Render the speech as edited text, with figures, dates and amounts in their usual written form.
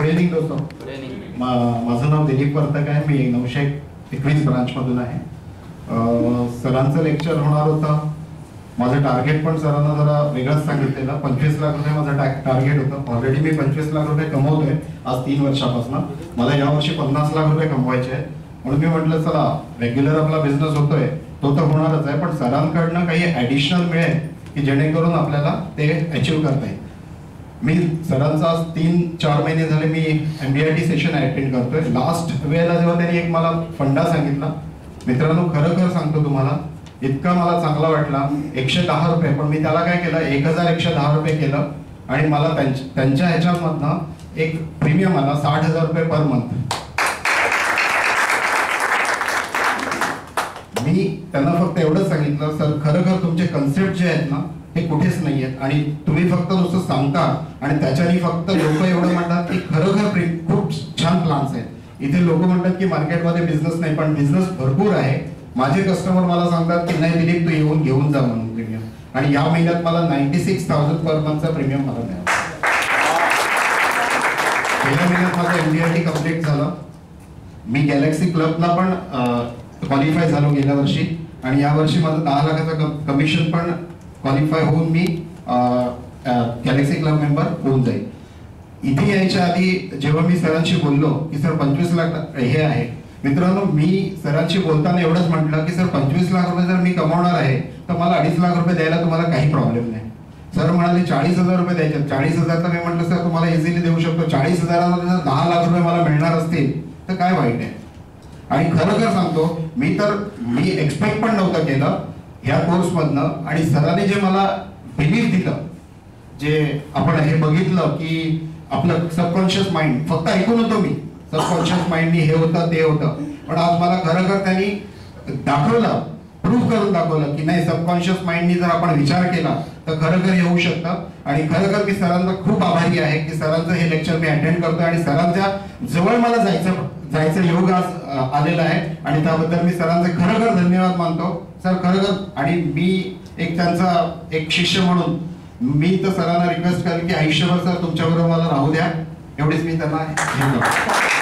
Good evening दोस्तों. माझं नाव दिलीप वर्तक आहे. मी 921 ब्रांचमधून आहे. सरांचं लेक्चर होणार होतं. माझं टार्गेट पण सरांना जरा वेगळंच सांगितलेलं. 25 लाख रुपये माझं टार्गेट होतं. ऑलरेडी मी 25 लाख रुपये कमवतोय आज 3 वर्षापासून. मला यावर्षी 50 लाख रुपये कमवायचे आहे. म्हणून मी म्हटलं चला रेग्युलर आपला बिझनेस होतोय तो तर होणारच आहे, पण सरांकडनं काही ॲडिशनल मिळेल की जेणेकरून आपल्याला ते अचीव करता येईल. मी सरांचा 3-4 महिने झाले मी MDRT सेशन अटेंड करतोय. लास्ट वेळेला जेव्हा त्यांनी एक मला फंडा सांगितला, मित्रांनो खरं सांगतो तुम्हाला, इतका मला चांगला वाटला. 110 रुपये, पण मी त्याला काय केलं 1110 रुपये केलं आणि मला त्यांच्या ह्याच्यामधनं एक प्रीमियम आला 60,000 रुपये पर मंथ. मी त्यांना फक्त एवढंच सांगितलं, सर खरं तुमचे कन्सेप्ट जे आहेत ना हे कुठेच नाही आहेत आणि तुम्ही फक्त नुसतं सांगता आणि त्याच्याने फक्त लोक एवढं म्हणतात की खरं खूप छान प्लान्स आहेत. इथे लोक म्हणतात की मार्केटमध्ये बिझनेस नाही, पण बिझनेस भरपूर आहे. माझे कस्टमर मला सांगतात की नाही दिलीप तू येऊन घेऊन जा म्हणून प्रीमियम, आणि या महिन्यात मला 96,000 पर मंथचा प्रीमियम मला मिळाला. पहिल्या महिन्यात माझं MDRT कम्प्लीट झालं. मी गॅलेक्सी क्लबला पण क्वालिफाय झालो गेल्या वर्षी, आणि या वर्षी माझं 10 लाखाचं कमिशन पण क्वालिफाय होऊन मी गॅलेक्सी क्लब मेंबर होऊन जाईल. इथे यायच्या आधी जेव्हा मी सरांशी बोललो की सर 25 लाख हे आहे, मित्रांनो मी सरांशी बोलताना एवढंच म्हटलं की सर 25 लाख रुपये जर मी कमवणार आहे तर मला 2.5 लाख रुपये द्यायला तुम्हाला काही प्रॉब्लेम नाही. सर म्हणाले 40,000 रुपये द्यायचे. 40,000 तर मी म्हटलं सर तुम्हाला इझिली देऊ शकतो. 40,000 जर 10 लाख रुपये मला मिळणार असतील तर काय वाईट आहे. आणि खरं सांगतो मी एक्सपेक्ट पण नव्हतं केलं ह्या कोर्स मधनं, आणि सरांनी जे मला बिलीफ दिलं, जे आपण हे बघितलं की आपलं सबकॉन्शियस माइंड, फक्त ऐकून होतो मी सबकॉन्शियस माइंडनी हे होतं ते होतं, पण आज मला खरं त्यांनी दाखवलं, प्रूव्ह करून दाखवलं की नाही सबकॉन्शियस माइंडनी जर आपण विचार केला तर खरं येऊ शकतं. आणि खरं मी सरांचा खूप आभारी आहे की सरांचं हे लेक्चर मी अटेंड करतोय आणि सरांच्या जवळ मला जायचं योग आज आलेला आहे, आणि त्याबद्दल मी सरांचे खरं धन्यवाद मानतो सर खरं. आणि मी एक त्यांचा एक शिष्य म्हणून मी तर सरांना रिक्वेस्ट करेन की आयुष्यभर सर तुमच्याबरोबर मला राहू द्या, एवढीच मी त्यांना हे करतो.